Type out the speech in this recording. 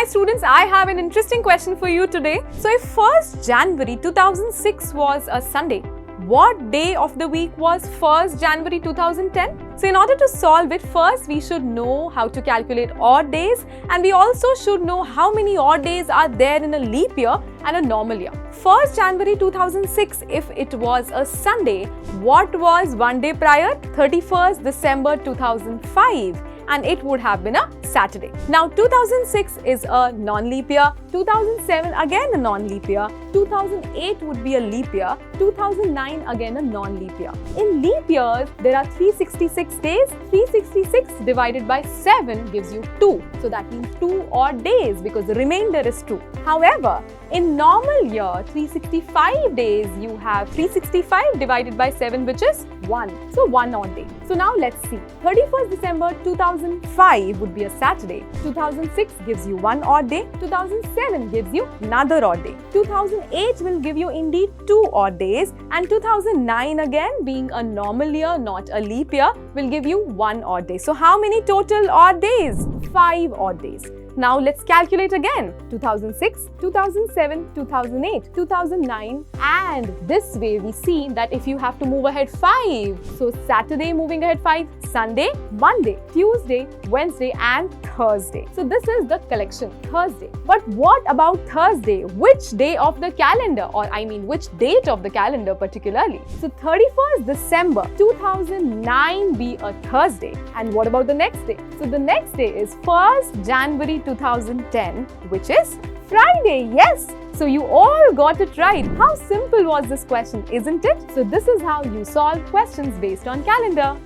Hi students, I have an interesting question for you today. So if 1st January 2006 was a Sunday, what day of the week was 1st January 2010? So in order to solve it, first we should know how to calculate odd days, and we also should know how many odd days are there in a leap year and a normal year. 1st January 2006, if it was a Sunday, what was one day prior? 31st December 2005. And it would have been a Saturday. Now 2006 is a non-leap year, 2007 again a non-leap year, 2008 would be a leap year, 2009 again a non-leap year. In leap years, there are 366 days. 366 divided by 7 gives you 2. So that means 2 odd days because the remainder is 2. However, in normal year, 365 days, you have 365 divided by 7, which is 1. So 1 odd day. So now let's see. 31st December 2005 would be a Saturday. 2006 gives you 1 odd day. 2007 gives you another odd day. 2008 will give you indeed 2 odd days. And 2009 again, being a normal year, not a leap year, will give you 1 odd day. So how many total odd days? 5 odd days. Now let's calculate again. 2006, 2007, 2008, 2009, and this way we see that if you have to move ahead 5, so Saturday moving ahead 5, Sunday, Monday, Tuesday, Wednesday and Thursday. So this is the collection, Thursday. But what about Thursday? Which day of the calendar, or I mean which date of the calendar particularly? So 31st December 2009 be a Thursday. And what about the next day? So the next day is 1st January 2010, which is Friday. Yes! So you all got it right. How simple was this question, isn't it? So this is how you solve questions based on calendar.